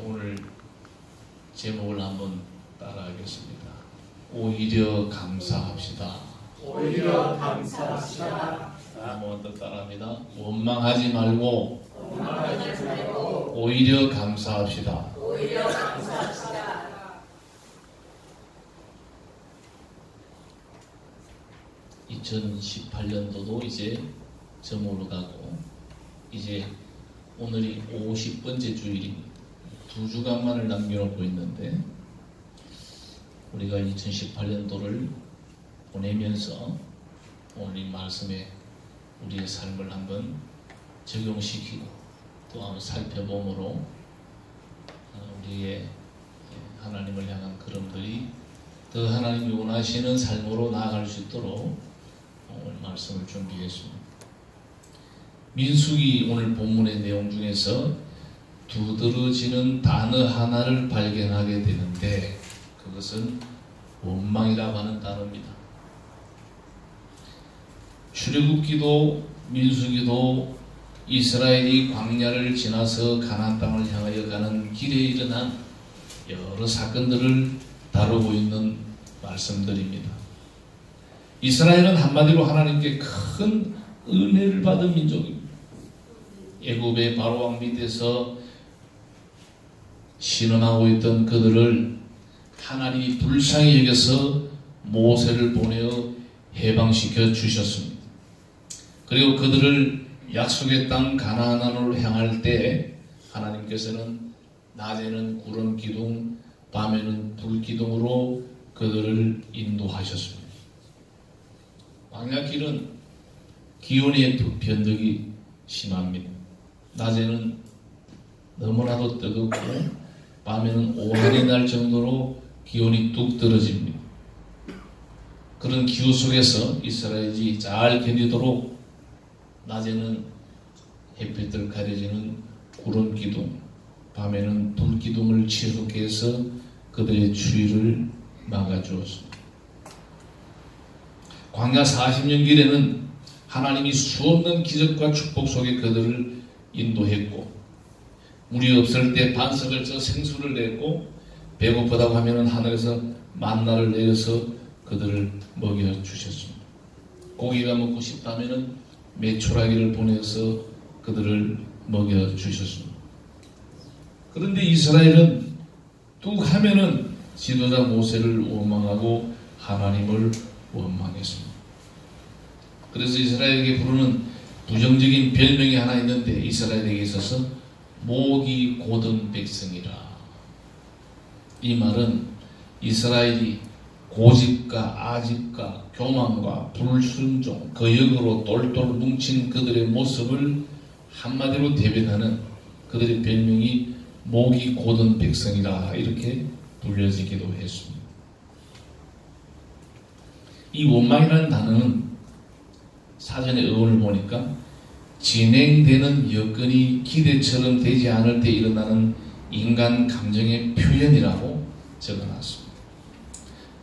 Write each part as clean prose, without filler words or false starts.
오늘 제목을 한번 따라하겠습니다. 오히려 감사합시다. 오히려 감사합시다. 한번 더 따라합니다. 원망하지 말고 오히려 감사합시다. 오히려 감사합시다. 2018년도도 이제 저물어 가고 이제 오늘이 50번째 주일입니다. 2주간만을 남겨놓고 있는데 우리가 2018년도를 보내면서 오늘 이 말씀에 우리의 삶을 한번 적용시키고 또 한번 살펴봄으로 우리의 하나님을 향한 걸음들이 더 하나님이 원하시는 삶으로 나아갈 수 있도록 오늘 말씀을 준비했습니다. 민수기 오늘 본문의 내용 중에서 두드러지는 단어 하나를 발견하게 되는데 그것은 원망이라고 하는 단어입니다. 출애굽기도 민수기도 이스라엘이 광야를 지나서 가나안 땅을 향하여 가는 길에 일어난 여러 사건들을 다루고 있는 말씀들입니다. 이스라엘은 한마디로 하나님께 큰 은혜를 받은 민족입니다. 애굽의 바로왕 밑에서 신음하고 있던 그들을 하나님이 불쌍히 여겨서 모세를 보내어 해방시켜 주셨습니다. 그리고 그들을 약속의 땅 가나안으로 향할 때 하나님께서는 낮에는 구름 기둥, 밤에는 불 기둥으로 그들을 인도하셨습니다. 광야길은 기온의 변덕이 심합니다. 낮에는 너무나도 뜨겁고 밤에는 오한이 날 정도로 기온이 뚝 떨어집니다. 그런 기후 속에서 이스라엘이 잘 견디도록 낮에는 햇빛을 가려지는 구름 기둥, 밤에는 불 기둥을 치솟게 해서 그들의 추위를 막아주었습니다. 광야 40년 길에는 하나님이 수없는 기적과 축복 속에 그들을 인도했고 물이 없을 때 반석을 쳐 생수를 냈고 배고프다고 하면 하늘에서 만나를 내려서 그들을 먹여주셨습니다. 고기가 먹고 싶다면 메추라기를 보내서 그들을 먹여주셨습니다. 그런데 이스라엘은 뚝 하면은 지도자 모세를 원망하고 하나님을 원망했습니다. 그래서 이스라엘에게 부르는 부정적인 별명이 하나 있는데 이스라엘에게 있어서 목이 곧은 백성이라. 이 말은 이스라엘이 고집과 아집과 교만과 불순종, 거역으로 똘똘 뭉친 그들의 모습을 한마디로 대변하는 그들의 별명이 목이 곧은 백성이라 이렇게 불려지기도 했습니다. 이 원망이라는 단어는 사전의 어원을 보니까 진행되는 여건이 기대처럼 되지 않을 때 일어나는 인간 감정의 표현이라고 적어놨습니다.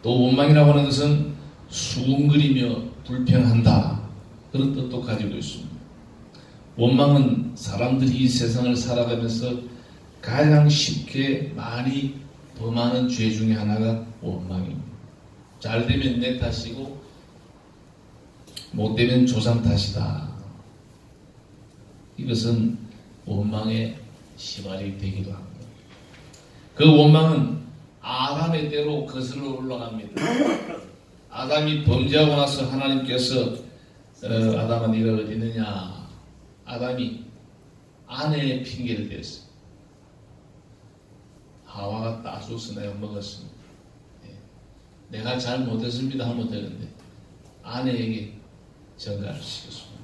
또 원망이라고 하는 것은 수군거리며 불평한다 그런 뜻도 가지고 있습니다. 원망은 사람들이 이 세상을 살아가면서 가장 쉽게 많이 범하는 죄 중에 하나가 원망입니다. 잘 되면 내 탓이고 못 되면 조상 탓이다. 이것은 원망의 시발이 되기도 합니다. 그 원망은 아담의 때로 거슬러 올라갑니다. 아담이 범죄하고 나서 하나님께서 아담아 네가 어디 있느냐. 아담이 아내의 핑계를 댔어요. 하와가 따줘서 내가 먹었습니다. 내가 잘 못했습니다 하면 되는데 아내에게 전가를 시켰습니다.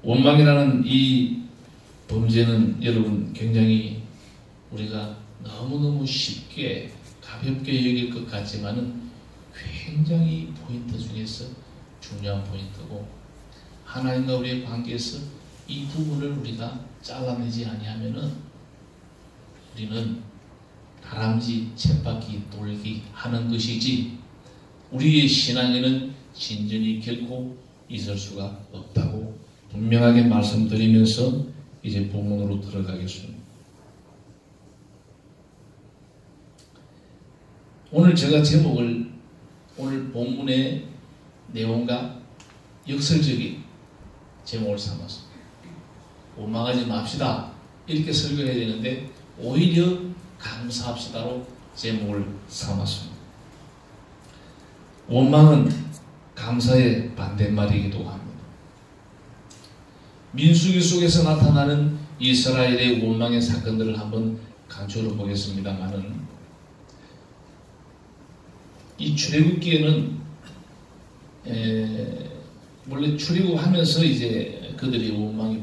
원망이라는 이 범죄는 여러분 굉장히 우리가 너무너무 쉽게 가볍게 여길 것 같지만은 굉장히 포인트 중에서 중요한 포인트고 하나님과 우리의 관계에서 이 부분을 우리가 잘라내지 아니하면은 우리는 다람쥐 쳇바퀴 돌기 하는 것이지 우리의 신앙에는 진전이 결코 있을 수가 없다고 분명하게 말씀드리면서 이제 본문으로 들어가겠습니다. 오늘 제가 제목을 오늘 본문의 내용과 역설적인 제목을 삼았습니다. 원망하지 맙시다 이렇게 설교해야 되는데 오히려 감사합시다로 제목을 삼았습니다. 원망은 감사의 반대말이기도 합니다. 민수기 속에서 나타나는 이스라엘의 원망의 사건들을 한번 강조해 보겠습니다만은, 이 출애굽기에는 원래 출애굽하면서 이제 그들의 원망이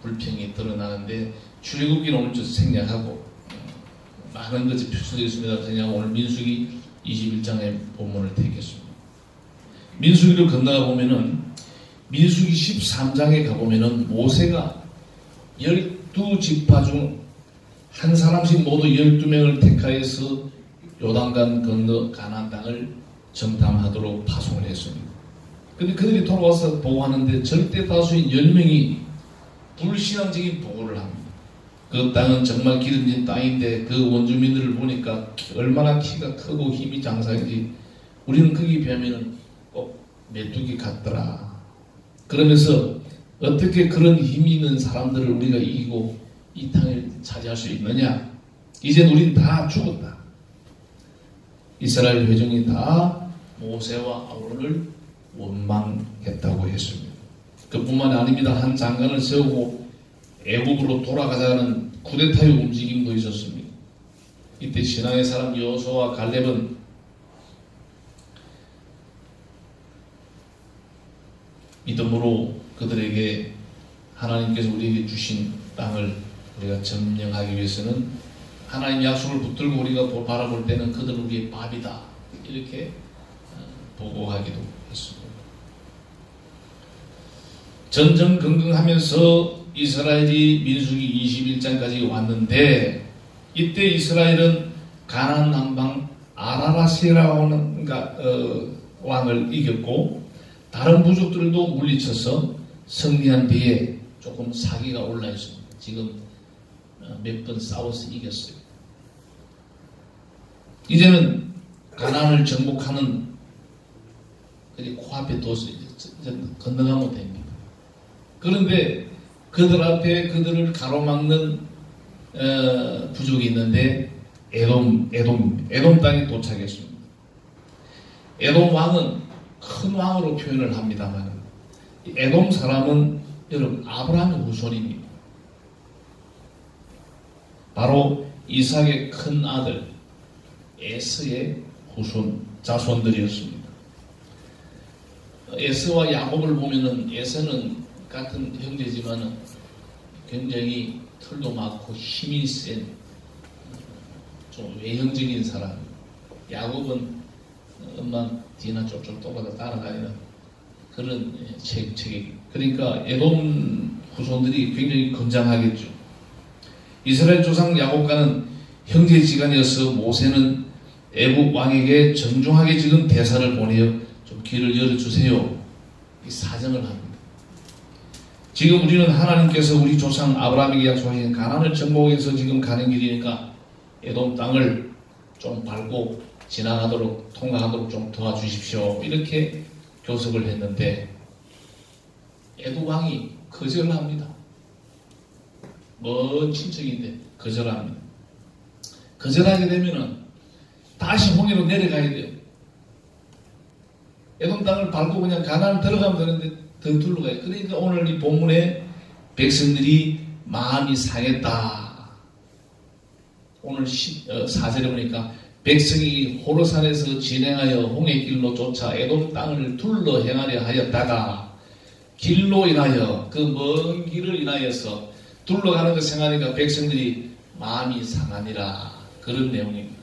불평이 드러나는데, 출애굽기는 오늘 좀 생략하고 많은 것이 표시되어 있습니다. 그냥 오늘 민수기 21장의 본문을 택했습니다. 민수기를 건너가 보면은, 민수기 13장에 가보면은 모세가 12지파 중 한 사람씩 모두 12명을 택하여서 요단강 건너 가나안 땅을 정탐하도록 파송을 했습니다. 근데 그들이 돌아와서 보고하는데 절대 다수인 10명이 불신앙적인 보고를 합니다. 그 땅은 정말 기름진 땅인데 그 원주민들을 보니까 얼마나 키가 크고 힘이 장사인지 우리는 거기 비하면 꼭 메뚜기 같더라. 그러면서 어떻게 그런 힘이 있는 사람들을 우리가 이기고 이 땅을 차지할 수 있느냐? 이젠 우린 다 죽었다. 이스라엘 회중이 다 모세와 아론을 원망했다고 했습니다. 그뿐만이 아닙니다. 한 장관을 세우고 애국으로 돌아가자는 쿠데타의 움직임도 있었습니다. 이때 신앙의 사람 여호수아와 갈렙은 믿음으로 그들에게 하나님께서 우리에게 주신 땅을 우리가 점령하기 위해서는 하나님 약속을 붙들고 우리가 바라볼 때는 그들은 우리의 밥이다 이렇게 보고하기도 했습니다. 전전긍긍하면서 이스라엘이 민수기 21장까지 왔는데, 이때 이스라엘은 가나안 남방 아라라시라는 왕을 이겼고 다른 부족들도 물리쳐서 승리한 뒤에 조금 사기가 올라 있습니다. 지금 몇 번 싸워서 이겼어요. 이제는 가나안을 정복하는 코앞에 둬서 건너가면 됩니다. 그런데 그들 앞에 그들을 가로막는 부족이 있는데 에돔 땅에 도착했습니다. 에돔 왕은 큰 왕으로 표현을 합니다만, 에돔 사람은 여러분 아브라함의 후손입니다. 바로 이삭의 큰 아들 에서의 자손들이었습니다. 에서와 야곱을 보면은 에서는 같은 형제지만은 굉장히 털도 많고 힘이 센 좀 외형적인 사람. 야곱은 엄마 뒤나 쫄쫄 떠받아 따라다니는 그런 체격. 그러니까 에돔 후손들이 굉장히 건장하겠죠. 이스라엘 조상 야곱과는 형제지간이어서 모세는 애굽 왕에게 정중하게 지금 대사를 보내어 좀 길을 열어주세요. 이 사정을 합니다. 지금 우리는 하나님께서 우리 조상 아브라함에게 약속하신 가나안을 정복해서 지금 가는 길이니까 에돔 땅을 좀 밟고 지나가도록 통과하도록 좀 도와주십시오. 이렇게 교섭을 했는데 에돔 왕이 거절합니다. 먼 친척인데 거절합니다. 거절하게 되면은 다시 홍해로 내려가야 돼요. 에돔 땅을 밟고 그냥 가나안 들어가면 되는데 더 둘러가요. 그러니까 오늘 이 본문에 백성들이 마음이 상했다. 오늘 4절에 보니까 백성이 호르산에서 진행하여 홍해길로 쫓아 에돔 땅을 둘러 행하려 하였다가 길로 인하여 그 먼 길을 인하여서 둘러가는 것 생각하니까 백성들이 마음이 상하니라. 그런 내용입니다.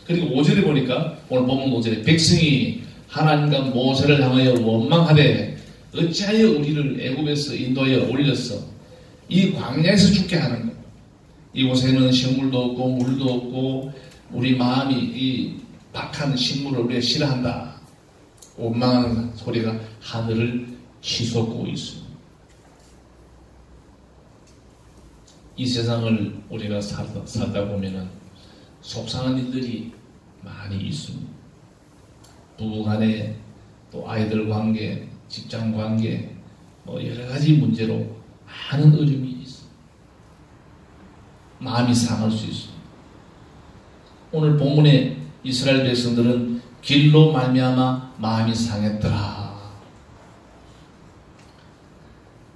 그리고 5절에 보니까 오늘 본문 5절에 백성이 하나님과 모세를 향하여 원망하되 어찌하여 우리를 애굽에서 인도하여 올렸어 이 광야에서 죽게 하는 거예요. 이곳에는 식물도 없고 물도 없고 우리 마음이 이 박한 식물을 우리가 싫어한다. 원망하는 소리가 하늘을 치솟고 있습니다. 이 세상을 우리가 살다 보면은 속상한 일들이 많이 있습니다. 부부간에 또 아이들 관계, 직장 관계, 여러 가지 문제로 많은 어려움이 있습니다. 마음이 상할 수 있습니다. 오늘 본문에 이스라엘 백성들은 길로 말미암아 마음이 상했더라.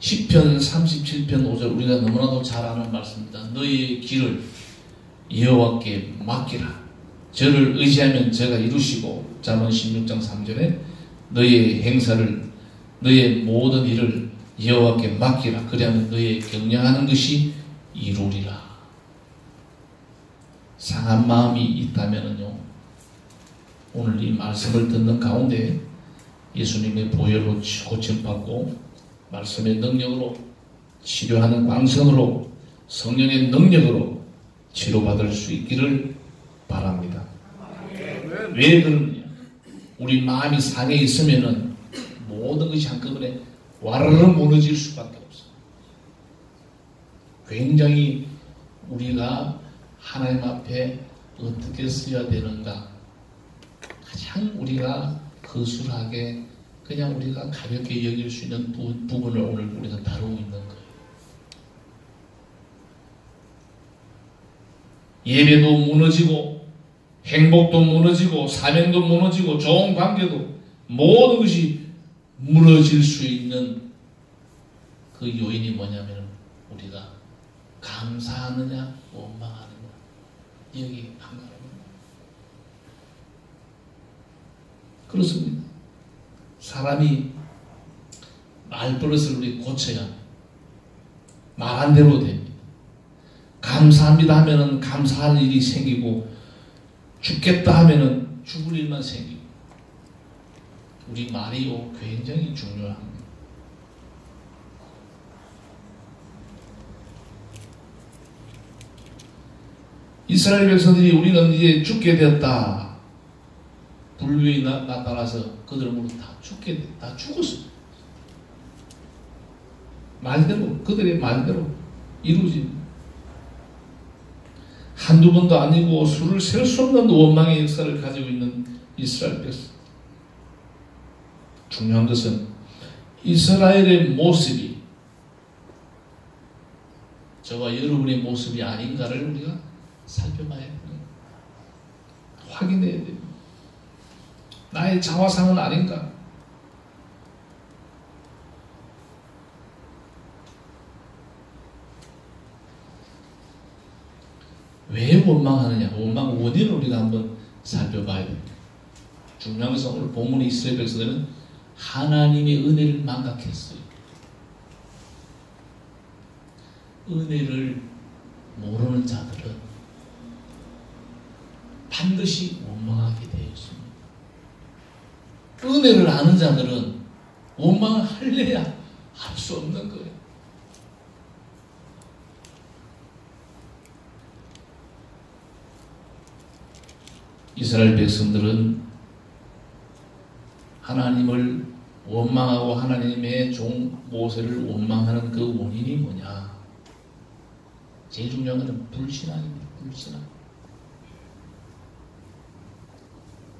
시편 37편 5절 우리가 너무나도 잘 아는 말씀입니다. 너희의 길을 여호와께 맡기라. 저를 의지하면 저가 이루시고 잠언 16장 3절에 너희의 행사를 너희의 모든 일을 여호와께 맡기라. 그리하면 너희의 경영하는 것이 이루리라. 상한 마음이 있다면요, 오늘 이 말씀을 듣는 가운데 예수님의 보혈로 고침받고 말씀의 능력으로 치료하는 광선으로 성령의 능력으로 치료받을 수 있기를 바랍니다. 왜 그러느냐? 우리 마음이 상해 있으면은 모든 것이 한꺼번에 와르르 무너질 수밖에 없어요. 굉장히 우리가 하나님 앞에 어떻게 써야 되는가, 가장 우리가 거슬하게 그냥 우리가 가볍게 여길 수 있는 부분을 오늘 우리가 다루고 있는 거예요. 예배도 무너지고 행복도 무너지고 사명도 무너지고 좋은 관계도 모든 것이 무너질 수 있는 그 요인이 뭐냐면 우리가 감사하느냐 원망하느냐, 여기 한가합니다. 그렇습니다. 사람이 말버릇을 우리 고쳐야 말한 대로 됩니다. 감사합니다 하면은 감사할 일이 생기고, 죽겠다 하면은 죽을 일만 생기고, 우리 말이요 굉장히 중요합니다. 이스라엘 백성들이 우리는 이제 죽게 되었다, 불교에 나타나서 그들 모두 다 죽었습니다. 말대로, 그들의 말대로 이루어집니다. 한두 번도 아니고 수를 셀 수 없는 원망의 역사를 가지고 있는 이스라엘 백성. 중요한 것은 이스라엘의 모습이 저와 여러분의 모습이 아닌가를 우리가 살펴봐야 됩니다. 확인해야 됩니다. 나의 자화상은 아닌가? 왜 원망하느냐? 원망 원인을 우리가 한번 살펴봐야 됩니다. 중요한 것은 오늘 본문의 이스라엘 백성들은 하나님의 은혜를 망각했어요. 은혜를 모르는 자들은 반드시 원망하게 되어 있습니다. 은혜를 아는 자들은 원망을 할래야 할 수 없는 거예요. 이스라엘 백성들은 하나님을 원망하고 하나님의 종 모세를 원망하는 그 원인이 뭐냐? 제일 중요한 것은 불신앙입니다. 불신앙.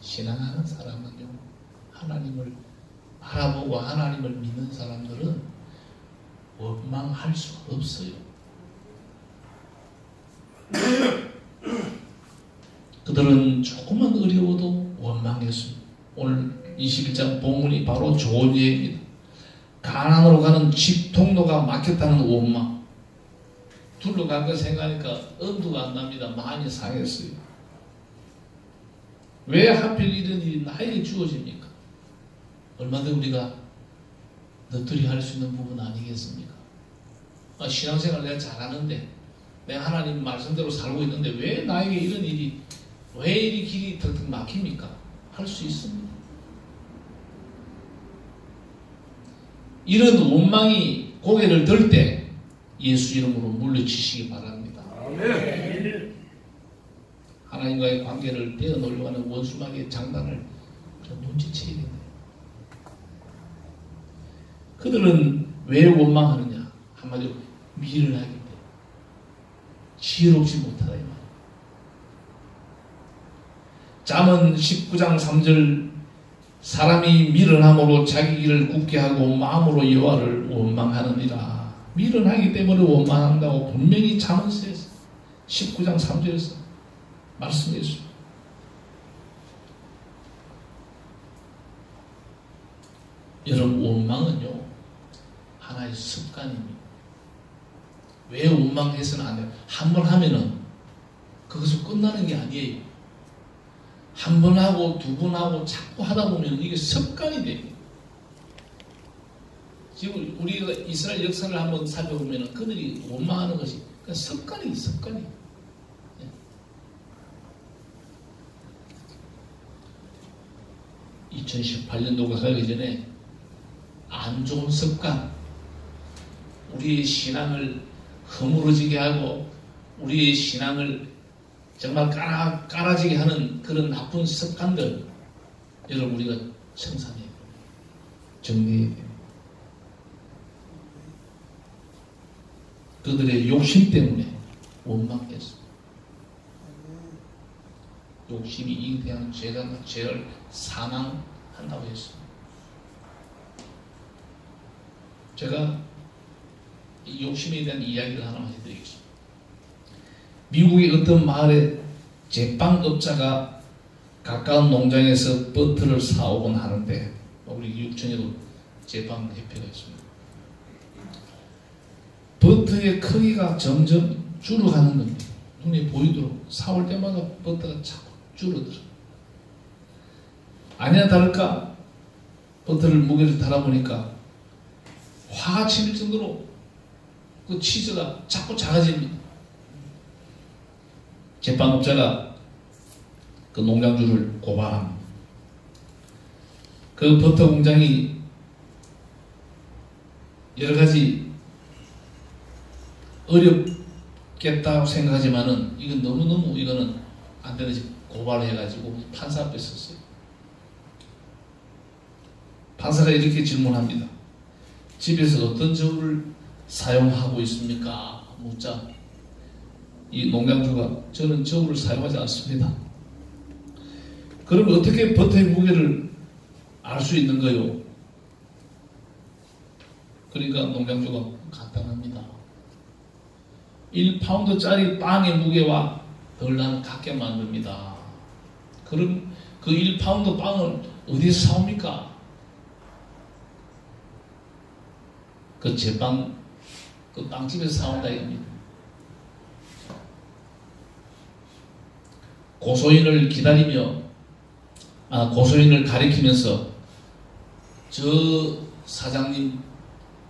신앙하는 사람은요, 하나님을 바라보고 하나님을 믿는 사람들은 원망할 수가 없어요. 그들은 조금만 어려워도 원망했습니다. 오늘 21장 본문이 바로 좋은 예입니다. 가나안으로 가는 집 통로가 막혔다는 원망. 둘러간 거 생각하니까 엄두가 안 납니다. 많이 상했어요. 왜 하필 이런 일이 나에게 주어집니까? 얼마든지 우리가 너트리 할 수 있는 부분 아니겠습니까? 신앙생활 내가 잘하는데, 내가 하나님 말씀대로 살고 있는데 왜 나에게 이런 일이, 왜 이 길이 턱턱 막힙니까? 할 수 있습니다. 이런 원망이 고개를 들 때 예수 이름으로 물리치시기 바랍니다. 아멘. 하나님과의 관계를 떼어놓으려고 하는 원수마귀의 장단을 눈치채야 됩니다. 그들은 왜 원망하느냐? 한마디로 미련을 하기 때문에, 지혜롭지 못하다 이 말이에요. 잠언 19장 3절 사람이 미련함으로 자기 길을 굳게 하고 마음으로 여호와를 원망하느니라. 미련하기 때문에 원망한다고 분명히 잠언서에서 19장 3절에서 말씀했습니다. 여러분, 원망은요 하나의 습관입니다. 왜 원망해서는 안 돼요? 한 번 하면은 그것을 끝나는 게 아니에요. 한 번 하고 두 번 하고 자꾸 하다 보면 이게 습관이 됩니다. 지금 우리가 이스라엘 역사를 한번 살펴보면 그들이 원망하는 것이 그러니까 습관이. 2018년도가 가기 전에 안 좋은 습관, 우리의 신앙을 허물어지게 하고 우리의 신앙을 정말 깔아지게 하는 그런 나쁜 습관들, 여러분 우리가 청산해야 돼요. 정리해야 돼요. 그들의 욕심 때문에 원망했습니다. 욕심이 잉태한 죄를 사망한다고 했습니다. 제가 이 욕심에 대한 이야기를 하나만 해드리겠습니다. 미국의 어떤 마을에 제빵업자가 가까운 농장에서 버터를 사오곤 하는데, 우리 육천에도 제빵협회가 있습니다. 버터의 크기가 점점 줄어가는 겁니다. 눈에 보이도록 사올 때마다 버터가 자꾸 줄어들어. 아니나 다를까 버터를 무게를 달아보니까 화가 치밀 정도로 그 치즈가 자꾸 작아집니다. 제빵업자가 그 농장주를 고발합니다. 그 버터 공장이 여러 가지 어렵겠다고 생각하지만은 이건 너무너무 이거는 안 되는지 고발해가지고 판사 앞에 섰어요. 판사가 이렇게 질문합니다. 집에서 어떤 저울을 사용하고 있습니까? 묻자 이 농장주가 저는 저울을 사용하지 않습니다. 그럼 어떻게 버터의 무게를 알 수 있는 거요? 그러니까 농장주가 간단합니다. 1파운드짜리 빵의 무게와 덜 나는 같게 만듭니다. 그럼 그 1파운드 빵을 어디서 사옵니까? 그 제빵, 그 빵집에서 사온다 이겁니다. 고소인을 기다리며, 고소인을 가리키면서 저 사장님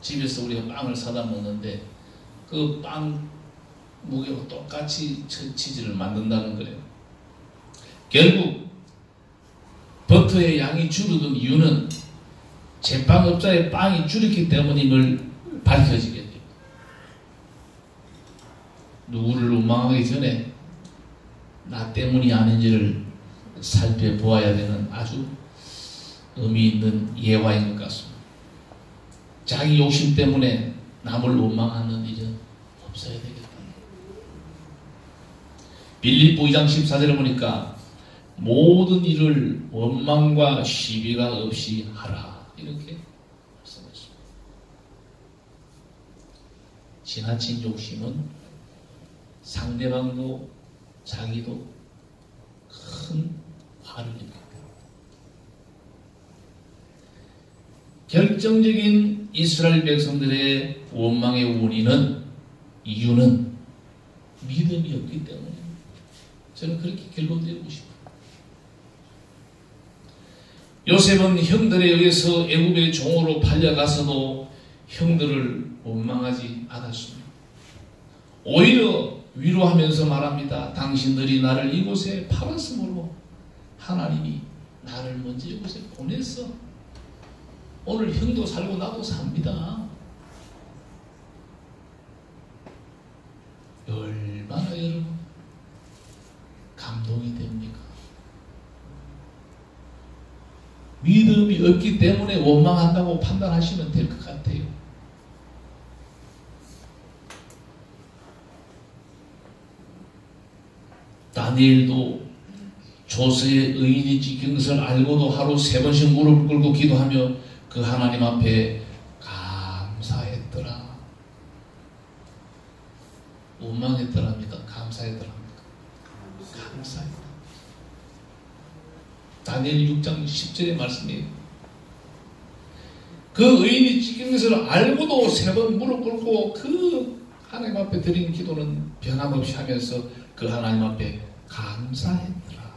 집에서 우리가 빵을 사다 먹는데 그 빵 무게와 똑같이 치즈를 만든다는 거예요. 결국 버터의 양이 줄어든 이유는 제빵업자의 빵이 줄었기 때문임을 밝혀지게 돼요. 누구를 원망하기 전에 나 때문이 아닌지를 살펴보아야 되는 아주 의미 있는 예화인 것 같습니다. 자기 욕심 때문에 남을 원망하는 일은 없어야 되겠다. 빌립보 2장 14절에 보니까 모든 일을 원망과 시비가 없이 하라 이렇게 말씀했습니다. 지나친 욕심은 상대방도 자기도 큰 화를 입힙니다. 결정적인 이스라엘 백성들의 원망의 이유는 믿음이 없기 때문입니다. 저는 그렇게 결론 내리고 싶어요. 요셉은 형들에 의해서 애굽의 종으로 팔려가서도 형들을 원망하지 않았습니다. 오히려 위로하면서 말합니다. 당신들이 나를 이곳에 팔았으므로 하나님이 나를 먼저 이곳에 보냈어. 오늘 형도 살고 나도 삽니다. 얼마나 여러분 감동이 됩니까? 믿음이 없기 때문에 원망한다고 판단하시면 될 것 같아요. 다니엘도 조서의 의인이 지킨 것을 알고도 하루 3번씩 무릎 꿇고 기도하며 그 하나님 앞에 감사했더라. 원망했더랍니까? 감사했더랍니까? 감사했다. 다니엘 6장 10절의 말씀이에요. 그 의인이 지킨 것을 알고도 3번 무릎 꿇고 그 하나님 앞에 드린 기도는 변함없이 하면서 그 하나님 앞에 감사했더라.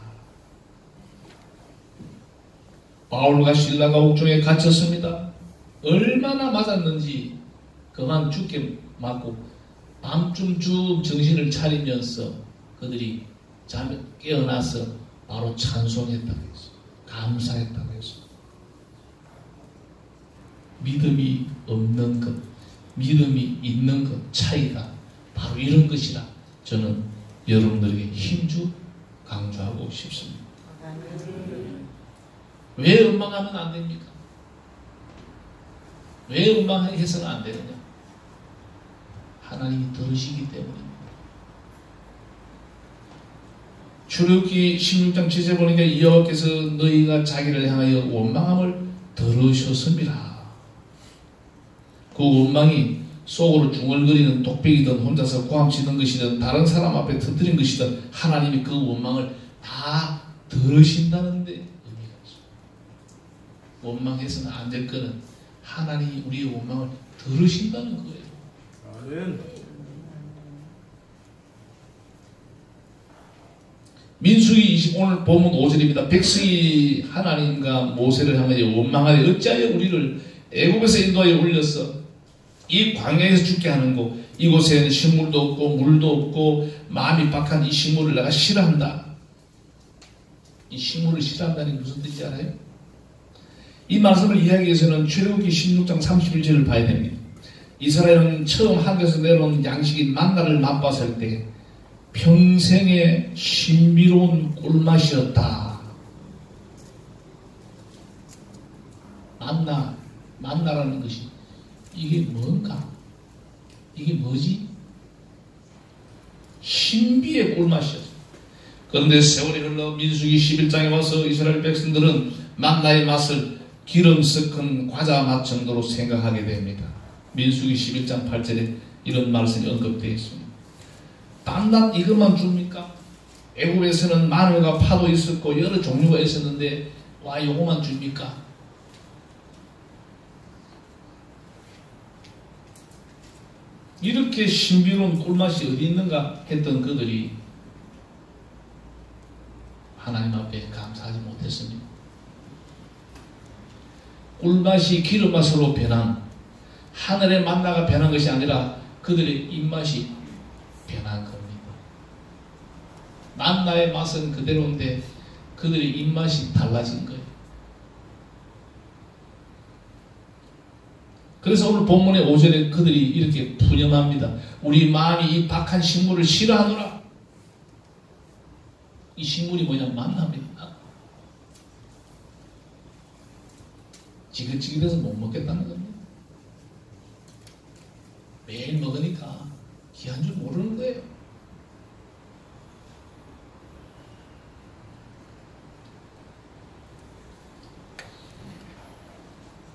바울과 실라가 옥중에 갇혔습니다. 얼마나 맞았는지 그만 죽게 맞고 밤쯤 쭉 정신을 차리면서 그들이 잠에 깨어나서 바로 찬송했다고 했어. 감사했다고 했어. 믿음이 없는 것, 믿음이 있는 것 차이가 바로 이런 것이라 저는 여러분들에게 힘주 강조하고 싶습니다. 왜 원망하면 안 됩니까? 왜 원망해서는 안 되느냐? 하나님이 들으시기 때문입니다. 출애굽기 16장 7절 보니까 여호와께서 너희가 자기를 향하여 원망함을 들으셨습니다. 그 원망이 속으로 중얼거리는 독백이든 혼자서 고함치는 것이든 다른 사람 앞에 터뜨린 것이든 하나님이 그 원망을 다 들으신다는데 의미가 있습니다. 원망해서는 안 될 거는 하나님이 우리의 원망을 들으신다는 거예요. 민수기 오늘 본문 5절입니다. 백성이 하나님과 모세를 향하여 원망하되 어찌하여 우리를 애굽에서 인도하여 올려서 이 광야에서 죽게 하는 곳, 이곳에는 식물도 없고 물도 없고 마음이 박한 이 식물을 내가 싫어한다. 이 식물을 싫어한다는 게 무슨 뜻인지 알아요? 이 말씀을 이해하기 위해서는 출애굽기 16장 31절을 봐야 됩니다. 이스라엘은 처음 하늘에서 내려온 양식인 만나를 맛봤을 때 평생의 신비로운 꿀맛이었다. 만나라는 것이 이게 뭔가? 이게 뭐지? 신비의 꿀맛이었어. 그런데 세월이 흘러 민수기 11장에 와서 이스라엘 백성들은 만나의 맛을 기름 섞은 과자 맛 정도로 생각하게 됩니다. 민수기 11장 8절에 이런 말씀이 언급되어 있습니다. 단단 이것만 줍니까? 애굽에서는 마늘과 파도 있었고 여러 종류가 있었는데 와 요거만 줍니까? 이렇게 신비로운 꿀맛이 어디 있는가 했던 그들이 하나님 앞에 감사하지 못했습니다. 꿀맛이 기름맛으로 변한 하늘의 만나가 변한 것이 아니라 그들의 입맛이 변한 겁니다. 만나의 맛은 그대로인데 그들의 입맛이 달라진 거예요. 그래서 오늘 본문의 5절에 그들이 이렇게 푸념합니다. 우리 마음이 이 박한 식물을 싫어하노라. 이 식물이 뭐냐? 만나입니다. 지긋지긋해서 못 먹겠다는 겁니다. 매일 먹으니까 귀한 줄 모르는 거예요.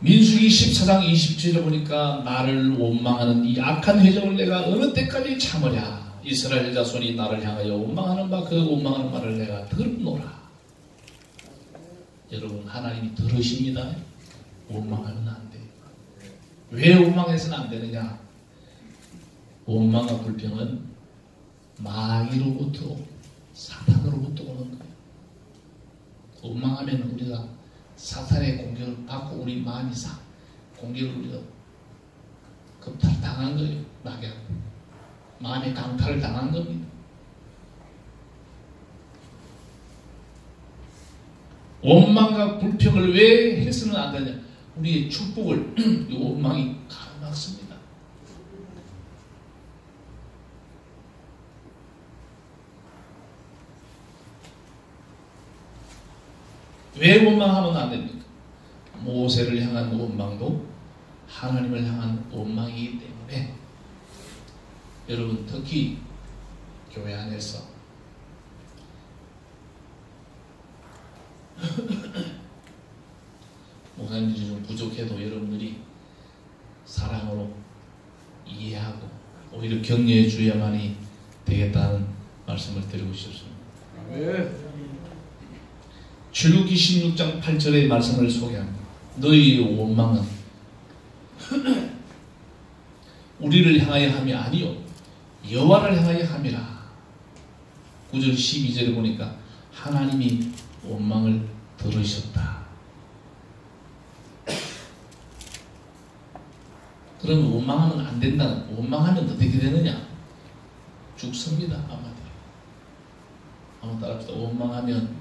민수기 14장 27절에 보니까 나를 원망하는 이 악한 회적을 내가 어느 때까지 참으랴. 이스라엘 자손이 나를 향하여 원망하는 바 그 원망하는 말을 내가 들으노라. 여러분 하나님이 들으십니다. 원망하면 안 돼요. 왜 원망해서는 안 되느냐? 원망과 불평은 마귀로부터 사탄으로부터 오는 거예요. 원망하면 우리가 사탄의 공격을 받고 우리 마음이 공격을 우리가 겁탈당한 거예요. 마귀한테. 마음의 강탈을 당한 겁니다. 원망과 불평을 왜 해서는 안 되냐? 우리의 축복을 이 원망이 가로막습니다. 왜 원망하면 안 됩니까? 모세를 향한 원망도 하나님을 향한 원망이기 때문에 여러분 특히 교회 안에서 목사님들이 좀 부족해도 여러분들이 사랑으로 이해하고 오히려 격려해 줘야만이 되겠다는 말씀을 드리고 싶습니다. 출애굽기 16장 8절의 말씀을 소개합니다. 너희의 원망은 우리를 향하여 함이 아니요 여호와를 향하여 함이라. 9절 12절에 보니까 하나님이 원망을 들으셨다. 그러면 원망하면 안 된다. 원망하면 어떻게 되느냐? 죽습니다. 한번 따라합시다. 원망하면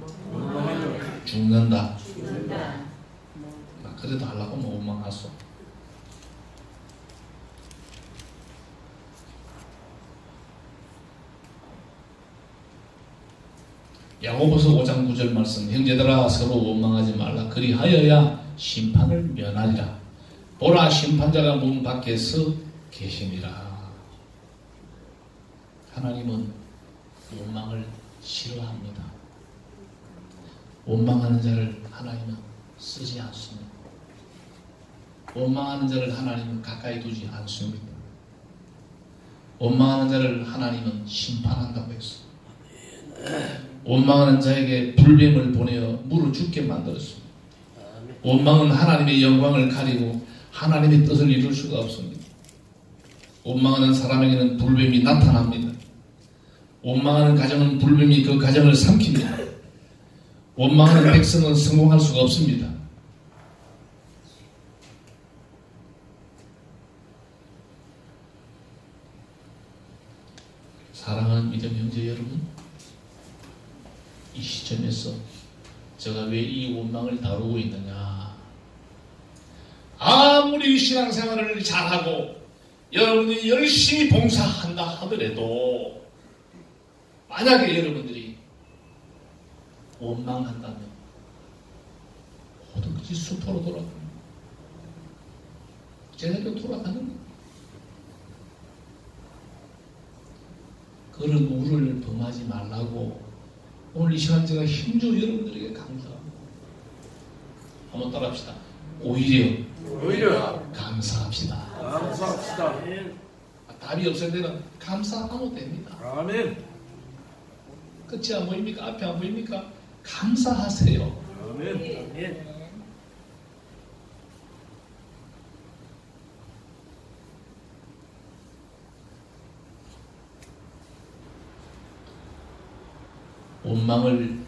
죽는다. 그래도 하려고 하면 원망할 수 없다. 야고보서 5장 9절 말씀. 형제들아 서로 원망하지 말라. 그리하여야 심판을 면하리라. 보라 심판자가 문 밖에서 계시니라. 하나님은 원망을 싫어합니다. 원망하는 자를 하나님은 쓰지 않습니다. 원망하는 자를 하나님은 가까이 두지 않습니다. 원망하는 자를 하나님은 심판한다고 했습니다. 원망하는 자에게 불뱀을 보내어 물어 죽게 만들었습니다. 원망은 하나님의 영광을 가리고 하나님의 뜻을 이룰 수가 없습니다. 원망하는 사람에게는 불뱀이 나타납니다. 원망하는 가정은 불뱀이 그 가정을 삼킵니다. 원망하는 백성은 성공할 수가 없습니다. 사랑하는 믿음 형제 여러분, 이 시점에서 제가 왜 이 원망을 다루고 있느냐? 아무리 신앙생활을 잘하고 여러분들이 열심히 봉사한다 하더라도 만약에 여러분들이 원망한다면 모든 것이 수포로 돌아갑니다. 제대로 돌아가는 거예요. 그런 우를 범하지 말라고 오늘 이 시간 제가 힘줘 여러분들에게 강조합니다. 한번 따라합시다. 오히려 감사합시다. 감사합시다. 답이 없을 때는 감사하면 됩니다. 아멘. 끝이 안 보입니까? 앞이 안 보입니까? 감사하세요. 아멘. 원망을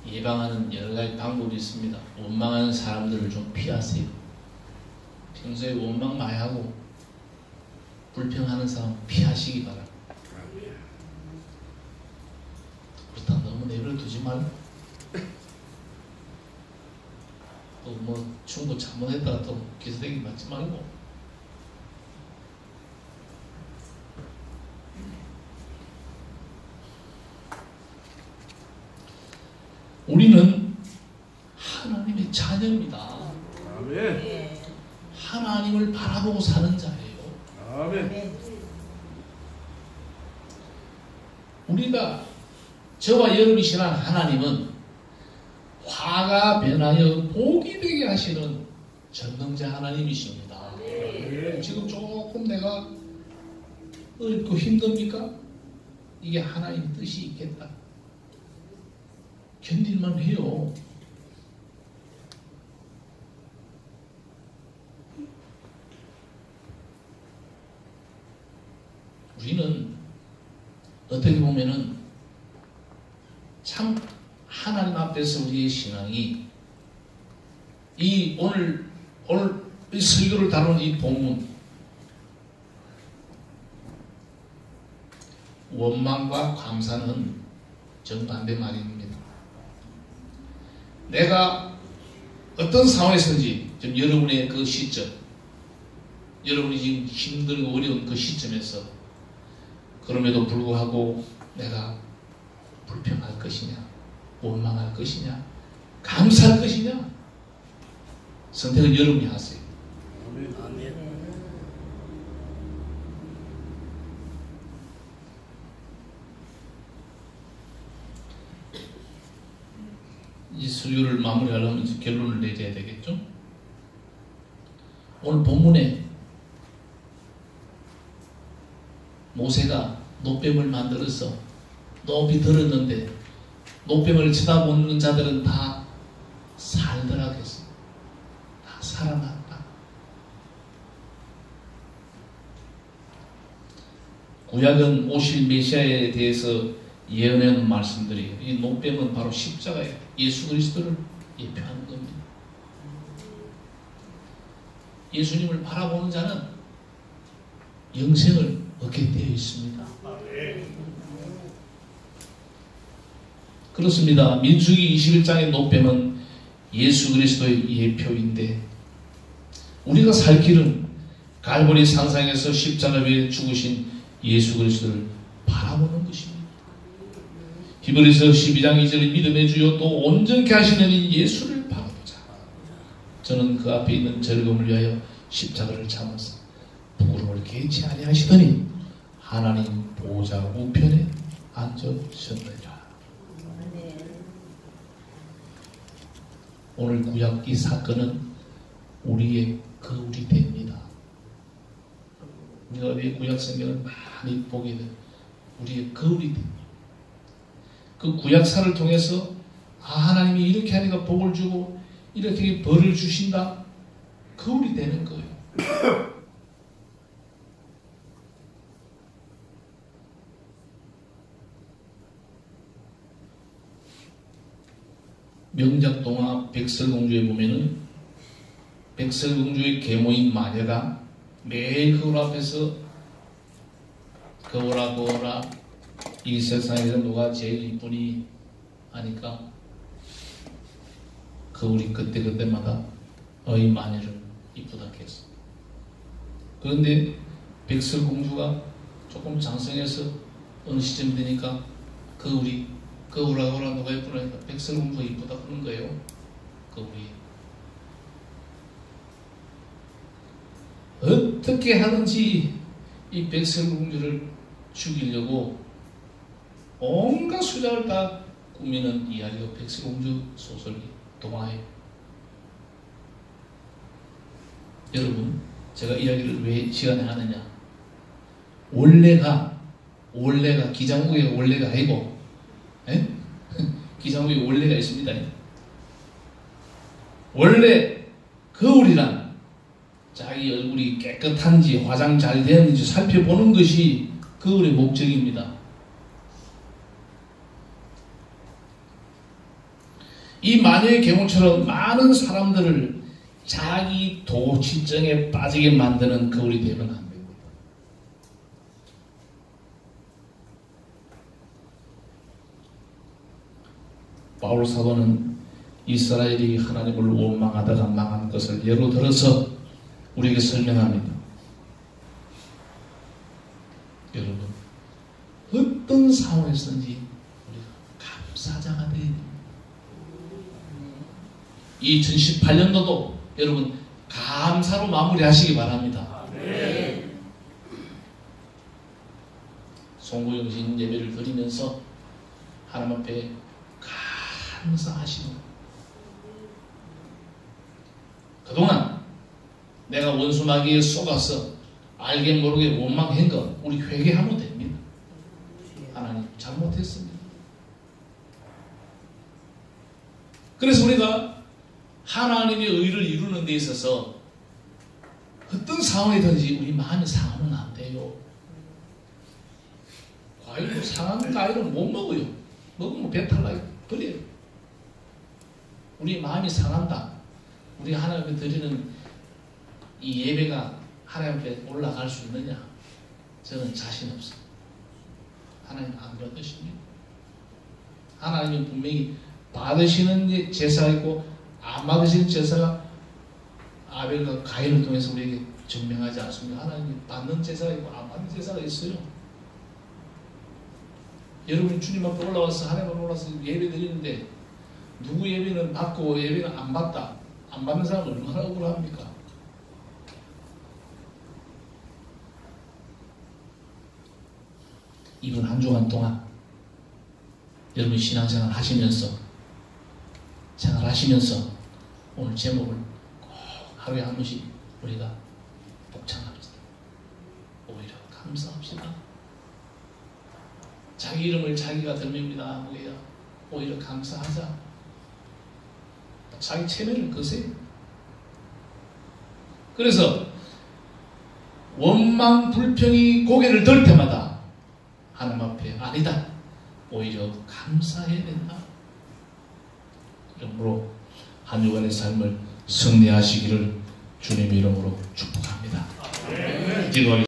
예방하는 여러 가지 방법이 있습니다. 원망하는 사람들을 좀 피하세요. 평소에 원망 많이 하고 불평하는 사람 피하시기 바랍니다. 그렇다 너무 내버려 두지 말고 또 뭐 충고 잘못했다가 또 기스대기 맞지 말고 우리는 하나님의 자녀입니다. 아멘. 하나님을 바라보고 사는 자예요. 아멘. 우리가 저와 여러분이 신앙하는 하나님은 화가 변하여 복이 되게 하시는 전능자 하나님이십니다. 지금 조금 내가 어렵고 힘듭니까? 이게 하나님 뜻이 있겠다. 견딜만 해요. 우리는 어떻게 보면은 참 하나님 앞에서 우리의 신앙이 이 오늘 이 설교를 다루는 이 본문 원망과 감사는 정반대 말입니다. 내가 어떤 상황에서든지 지금 여러분의 그 시점, 여러분이 지금 힘들고 어려운 그 시점에서 그럼에도 불구하고 내가 불평할 것이냐, 원망할 것이냐, 감사할 것이냐, 선택은 여러분이 하세요. 아멘. 이제 설교를 마무리하려면 이제 결론을 내려야 되겠죠? 오늘 본문에 모세가 노뱀을 만들어서 높이 들었는데 노뱀을 쳐다보는 자들은 다 살더라 했어. 다 살아났다. 구약은 오실 메시아에 대해서 예언하는 말씀들이에요. 이 노뱀은 바로 십자가예요. 예수 그리스도를 예표하는 겁니다. 예수님을 바라보는 자는 영생을 얻게 되어 있습니다. 그렇습니다. 민수기 21장의 노뱀은 예수 그리스도의 예표인데 우리가 살 길은 갈보리 산상에서 십자가 위에 죽으신 예수 그리스도를 바라보는 것입니다. 히브리서 12장 2절 믿음의 주요 또 온전케 하시는 이 예수를 바라보자. 저는 그 앞에 있는 즐거움을 위하여 십자가를 참아서 부끄러움을 개치 아니하시더니 하나님 보좌 우편에 앉으셨느니라. 오늘 구약 이 사건은 우리의 거울이 됩니다. 우리가 이 구약 성경을 많이 보게 돼 우리의 거울이 됩니다. 그 구약사를 통해서 하나님이 이렇게 하니까 복을 주고 이렇게 벌을 주신다. 거울이 되는 거예요. 명작 동화 백설공주에 보면은 백설공주의 계모인 마녀가 매일 거울 앞에서 거울아 거울아 이 세상에서 누가 제일 이쁘니 하니까 거울이 그때그때마다 이 마녀를 이쁘다 했어. 그런데 백설공주가 조금 장성해서 어느 시점 되니까 거울이 거울아 거울아 누가 이쁘니까 백설공주가 이쁘다 그런 거예요. 거울이 어떻게 하든지 이 백설공주를 죽이려고 온갖 수작을 다 꾸미는 이야기가 백설공주 소설이 동화예요. 여러분, 제가 이야기를 왜 시간에 하느냐? 원래가 기장국의 원래가 아니고, 기장국의 원래가 있습니다. 원래 거울이란 자기 얼굴이 깨끗한지 화장 잘 되었는지 살펴보는 것이 거울의 목적입니다. 이 마녀의 계모처럼 많은 사람들을 자기 도취증에 빠지게 만드는 거울이 되면 안 됩니다. 바울 사도는 이스라엘이 하나님을 원망하다가 망한 것을 예로 들어서 우리에게 설명합니다. 여러분, 어떤 상황에서든지 우리가 감사자가 되어야 됩니다. 2018년도도 여러분 감사로 마무리하시기 바랍니다. 네. 송구영신 예배를 드리면서 하나님 앞에 감사하시는 그동안 내가 원수마귀에 속아서 알게 모르게 원망한 것 우리 회개하면 됩니다. 하나님 잘못했습니다. 그래서 우리가 하나님의 의를 이루는 데 있어서 어떤 상황이든지 우리 마음이 상하면 안 돼요. 과일도 상한 과일은 못 먹어요. 먹으면 배탈 나요. 버려요. 우리 마음이 상한다. 우리 하나님께 드리는 이 예배가 하나님 앞에 올라갈 수 있느냐? 저는 자신 없어요. 하나님 안 받으십니다. 하나님은 분명히 받으시는 제사가 있고 안 받으시는 제사가 아벨과 가인을 통해서 우리에게 증명하지 않습니다. 하나님이 받는 제사가 있고 안 받는 제사가 있어요. 여러분이 주님 앞에 올라와서 하나님 앞에 올라와서 예배 드리는데 누구 예배는 받고 예배는 안 받다. 안 받는 사람은 얼마나 억울합니까? 이번 한 주간 동안 여러분 신앙생활 하시면서 생활하시면서 오늘 제목을 꼭 하루에 한 번씩 우리가 복창합시다. 오히려 감사합시다. 자기 이름을 자기가 들립니다. 오히려 감사하자. 자기 체면을 거세요. 그래서 원망 불평이 고개를 들 때마다 하나님 앞에 아니다. 오히려 감사해야 된다. 이러므로 한 주간의 삶을 승리하시기를 주님의 이름으로 축복합니다. 기도하겠습니다.